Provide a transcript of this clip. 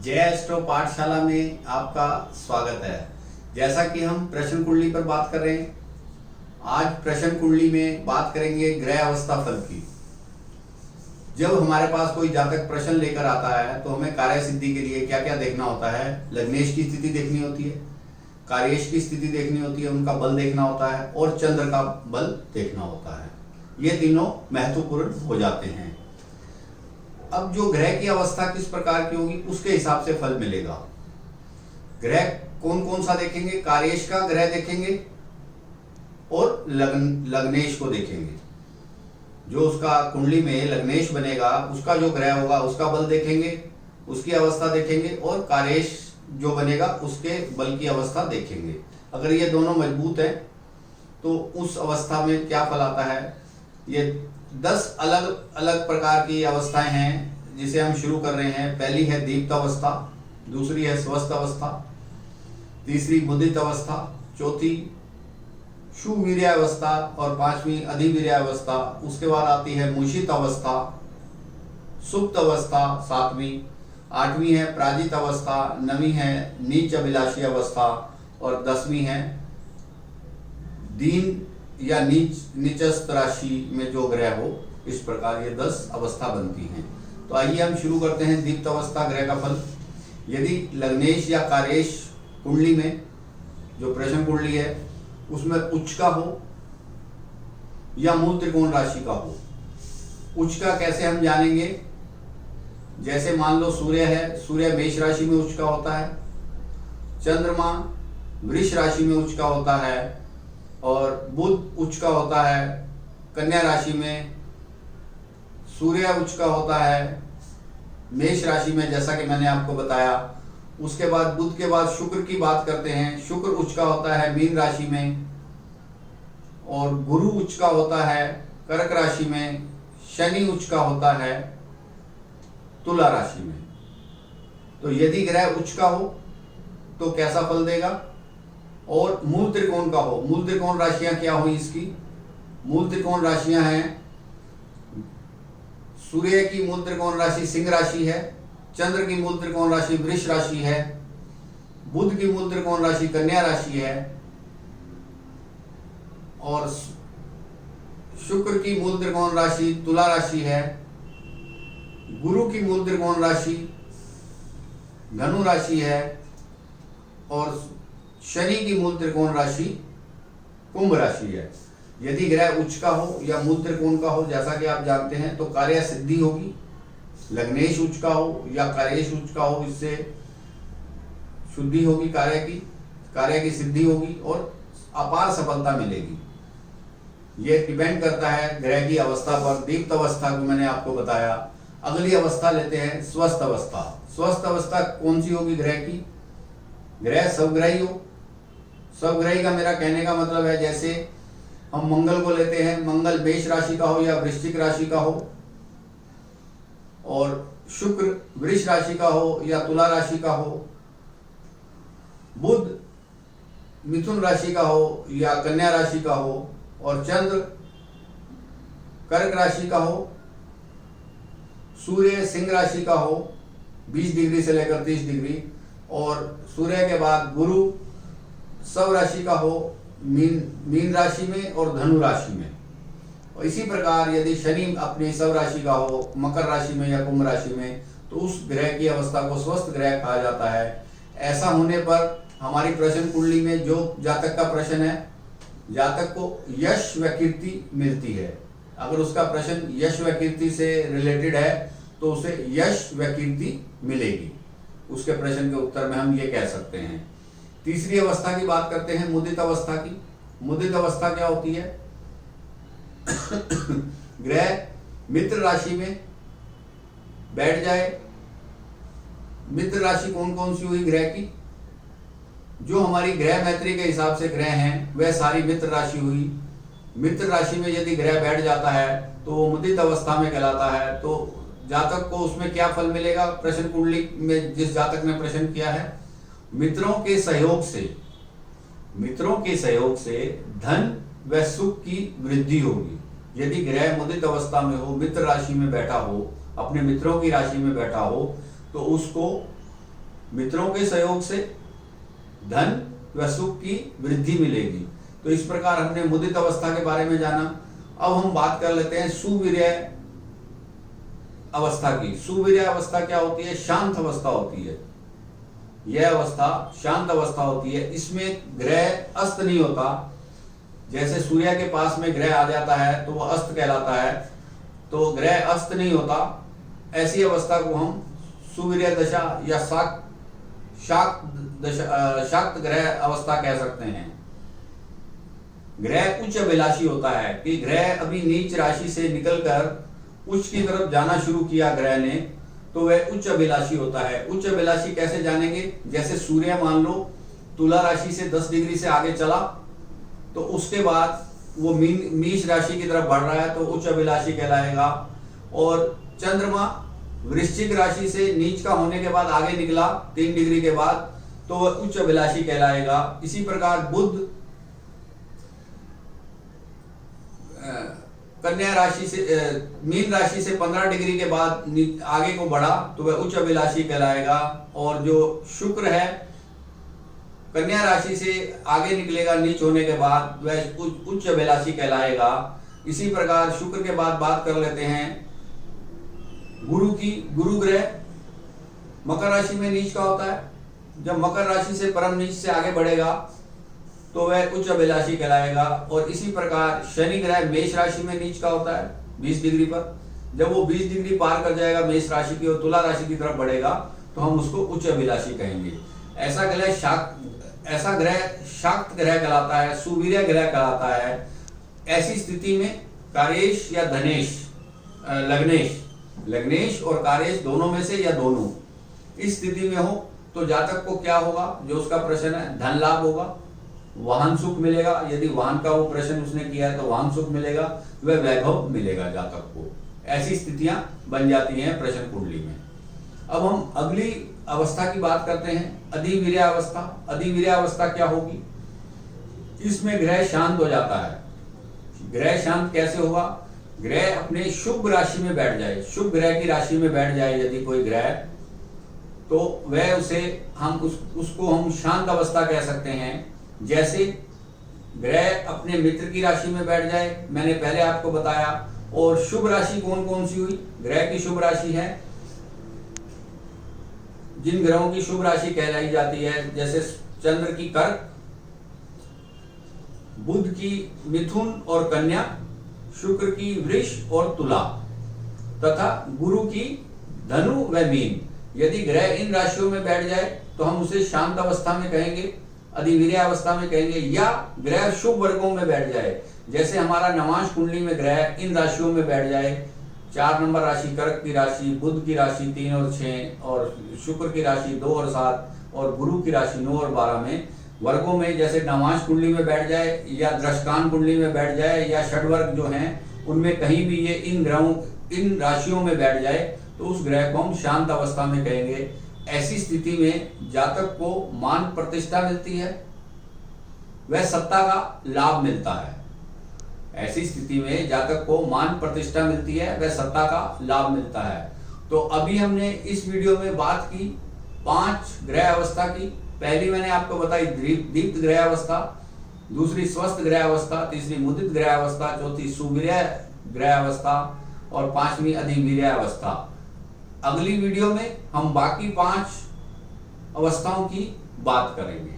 जय एस्ट्रो पाठशाला में आपका स्वागत है। जैसा कि हम प्रश्न कुंडली पर बात कर रहे हैं, आज प्रश्न कुंडली में बात करेंगे ग्रह अवस्था फल की। जब हमारे पास कोई जातक प्रश्न लेकर आता है तो हमें कार्य सिद्धि के लिए क्या क्या देखना होता है। लग्नेश की स्थिति देखनी होती है, कार्येश की स्थिति देखनी होती है, उनका बल देखना होता है और चंद्र का बल देखना होता है। ये तीनों महत्वपूर्ण हो जाते हैं। अब जो ग्रह की अवस्था किस प्रकार की होगी उसके हिसाब से फल मिलेगा। ग्रह कौन कौन सा देखेंगे, कार्येश का ग्रह देखेंगे और लग्नेश को देखेंगे। जो उसका कुंडली में लग्नेश बनेगा उसका जो ग्रह होगा उसका बल देखेंगे, उसकी अवस्था देखेंगे, और कार्येश जो बनेगा उसके बल की अवस्था देखेंगे। अगर ये दोनों मजबूत हैं तो उस अवस्था में क्या फल आता है। ये 10 अलग अलग प्रकार की अवस्थाएं हैं जिसे हम शुरू कर रहे हैं। पहली है दीप्त अवस्था, दूसरी है स्वस्थ अवस्था, तीसरी मुदित अवस्था, चौथी सुवीर्य अवस्था और पांचवी अधिवीर्य अवस्था। उसके बाद आती है मूषित अवस्था, सुप्त अवस्था सातवीं, आठवीं है प्राजित अवस्था, नवीं है नीच अभिलाषी अवस्था और 10वीं है दीन या नीचस्थ राशि में जो ग्रह हो। इस प्रकार ये 10 अवस्था बनती हैं। तो आइए हम शुरू करते हैं दीप्त अवस्था ग्रह का फल। यदि लग्नेश या कार्येश कुंडली में जो प्रश्न कुंडली है उसमें उच्च का हो या मूल त्रिकोण राशि का हो। उच्च का कैसे हम जानेंगे, जैसे मान लो सूर्य है, सूर्य मेष राशि में उच्च का होता है, चंद्रमा वृष राशि में उच्च का होता है और बुध उच्च का होता है कन्या राशि में, सूर्य उच्च का होता है मेष राशि में जैसा कि मैंने आपको बताया। उसके बाद बुध के बाद शुक्र की बात करते हैं, शुक्र उच्च का होता है मीन राशि में और गुरु उच्च का होता है कर्क राशि में, शनि उच्च का होता है तुला राशि में। तो यदि ग्रह उच्च का हो तो कैसा फल देगा, और मूल त्रिकोण का हो। मूल त्रिकोण राशियां क्या हुई इसकी, मूल त्रिकोण राशियां हैं सूर्य की मूल त्रिकोण राशि सिंह राशि है, चंद्र की मूल त्रिकोण राशि वृष राशि है, बुध की मूल त्रिकोण राशि कन्या राशि है और शुक्र की मूल त्रिकोण राशि तुला राशि है, गुरु की मूल त्रिकोण राशि धनु राशि है और शनि की मूल त्रिकोण राशि कुंभ राशि है। यदि ग्रह उच्च का हो या मूल त्रिकोण का हो, जैसा कि आप जानते हैं, तो कार्य सिद्धि होगी। लग्नेश उच्च का हो या कार्येश उच्च का हो, इससे शुद्धि होगी, कार्य की सिद्धि होगी और अपार सफलता मिलेगी। यह डिपेंड करता है ग्रह की अवस्था पर। दीप्त अवस्था को मैंने आपको बताया। अगली अवस्था लेते हैं स्वस्थ अवस्था। स्वस्थ अवस्था कौन सी होगी ग्रह की, ग्रह स्वग्रही हो। स्वग्रही का मेरा कहने का मतलब है, जैसे हम मंगल को लेते हैं, मंगल मेष राशि का हो या वृश्चिक राशि का हो, और शुक्र वृष राशि का हो या तुला राशि का हो, बुध मिथुन राशि का हो या कन्या राशि का हो, और चंद्र कर्क राशि का हो, सूर्य सिंह राशि का हो 20 डिग्री से लेकर 30 डिग्री, और सूर्य के बाद गुरु सव राशि का हो मीन राशि में और धनु राशि में। और इसी प्रकार यदि शनि अपनी सव राशि का हो मकर राशि में या कुंभ राशि में, तो उस ग्रह की अवस्था को स्वस्थ ग्रह कहा जाता है। ऐसा होने पर हमारी प्रश्न कुंडली में जो जातक का प्रश्न है, जातक को यश व कीर्ति मिलती है। अगर उसका प्रश्न यश व कीर्ति से रिलेटेड है तो उसे यश व कीर्ति मिलेगी। उसके प्रश्न के उत्तर में हम ये कह सकते हैं। तीसरी अवस्था की बात करते हैं, मुदित अवस्था की। मुदित अवस्था क्या होती है ग्रह मित्र राशि में बैठ जाए। मित्र राशि कौन कौन सी हुई ग्रह की, जो हमारी ग्रह मैत्री के हिसाब से ग्रह हैं वह सारी मित्र राशि हुई। मित्र राशि में यदि ग्रह बैठ जाता है तो वो मुदित अवस्था में कहलाता है। तो जातक को उसमें क्या फल मिलेगा, प्रश्न कुंडली में जिस जातक ने प्रश्न किया है, मित्रों के सहयोग से धन व सुख की वृद्धि होगी। यदि ग्रह मुदित अवस्था में हो, मित्र राशि में बैठा हो, अपने मित्रों की राशि में बैठा हो, तो उसको मित्रों के सहयोग से धन व सुख की वृद्धि मिलेगी। तो इस प्रकार हमने मुदित अवस्था के बारे में जाना। अब हम बात कर लेते हैं सुवीर्य अवस्था की। सुवीर्य अवस्था क्या होती है? शांत अवस्था होती है। यह अवस्था शांत अवस्था होती है। इसमें ग्रह अस्त नहीं होता। जैसे सूर्य के पास में ग्रह आ जाता है तो वह अस्त कहलाता है, तो ग्रह अस्त नहीं होता। ऐसी अवस्था को हम सुवीर्य दशा या शाक्त ग्रह अवस्था कह सकते हैं। ग्रह उच्च अभिलाषी होता है कि ग्रह अभी नीच राशि से निकलकर उच्च की तरफ जाना शुरू किया ग्रह ने, तो वह उच्च अभिलाषी होता है। उच्च अभिलाषी कैसे जानेंगे? जैसे सूर्य मान लो तुला राशि से 10 डिग्री से आगे चला, तो उसके बाद वो मेष राशि की तरफ बढ़ रहा है तो उच्च अभिलाषी कहलाएगा। और चंद्रमा वृश्चिक राशि से नीच का होने के बाद आगे निकला 3 डिग्री के बाद, तो वह उच्च अभिलाषी कहलाएगा। इसी प्रकार बुध कन्या राशि से मीन राशि से 15 डिग्री के बाद आगे को बढ़ा तो वह उच्च अभिलाषी कहलाएगा। और जो शुक्र है कन्या राशि से आगे निकलेगा नीच होने के बाद, वह उच्च अभिलाषी कहलाएगा। इसी प्रकार शुक्र के बाद बात कर लेते हैं गुरु की। गुरु ग्रह मकर राशि में नीच का होता है। जब मकर राशि से परम नीच से आगे बढ़ेगा तो वह उच्च अभिलाषी कहलाएगा। और इसी प्रकार शनि ग्रह मेष राशि में नीच का होता है 20 डिग्री पर। जब वो 20 डिग्री पार कर जाएगा मेष राशि की और तुला राशि की तरफ बढ़ेगा तो हम उसको उच्च अभिलाषी कहेंगे। ऐसा ग्रह शाक्त ग्रह कहलाता है, सुवीर्य ग्रह कहलाता है। ऐसी स्थिति में कारेश या धनेश, लग्नेश और कारेश दोनों में से या दोनों इस स्थिति में हो तो जातक को क्या होगा? जो उसका प्रश्न है, धन लाभ होगा, वाहन सुख मिलेगा। यदि वाहन का वो प्रश्न उसने किया है तो वाहन सुख मिलेगा, वह वैभव मिलेगा जातक को। ऐसी स्थितियां बन जाती हैं प्रश्न कुंडली में। अब हम अगली अवस्था की बात करते हैं, अधिवीर्य अवस्था। अधिवीर्य अवस्था क्या होगी? इसमें ग्रह शांत हो जाता है। ग्रह शांत कैसे होगा? ग्रह अपने शुभ राशि में बैठ जाए, शुभ ग्रह की राशि में बैठ जाए यदि कोई ग्रह, तो वह उसको हम शांत अवस्था कह सकते हैं। जैसे ग्रह अपने मित्र की राशि में बैठ जाए, मैंने पहले आपको बताया। और शुभ राशि कौन कौन सी हुई? ग्रह की शुभ राशि है, जिन ग्रहों की शुभ राशि कहलाई जाती है, जैसे चंद्र की कर्क, बुध की मिथुन और कन्या, शुक्र की वृष और तुला तथा गुरु की धनु व मीन। यदि ग्रह इन राशियों में बैठ जाए तो हम उसे शांत अवस्था में कहेंगे, अधिवीर्य अवस्था में कहेंगे। या ग्रह शुभ वर्गों में बैठ जाए, जैसे हमारा नवांश कुंडली में ग्रह इन राशियों में बैठ जाए, 4 नंबर राशि कर्क की राशि, बुध की राशि 3 और 6 और शुक्र की राशि 2 और 7 और गुरु की राशि 9 और 12 में वर्गों में, जैसे नवांश कुंडली में बैठ जाए या दृष्टान कुंडली में बैठ जाए या षडवर्ग जो हैं उनमें कहीं भी ये इन राशियों में बैठ जाए तो उस ग्रह को हम शांत अवस्था में कहेंगे। ऐसी स्थिति में जातक को मान प्रतिष्ठा मिलती है, वह सत्ता का लाभ मिलता है। ऐसी स्थिति में जातक को मान प्रतिष्ठा मिलती है, वह सत्ता का लाभ मिलता है। तो अभी हमने इस वीडियो में बात की 5 ग्रह अवस्था की। पहली मैंने आपको बताई दीप्त ग्रह अवस्था, दूसरी स्वस्थ ग्रह अवस्था, तीसरी मुदित ग्रह अवस्था, चौथी सुवीर्य ग्रह अवस्था और 5वीं अधिवीर्य अवस्था। अगली वीडियो में हम बाकी 5 अवस्थाओं की बात करेंगे।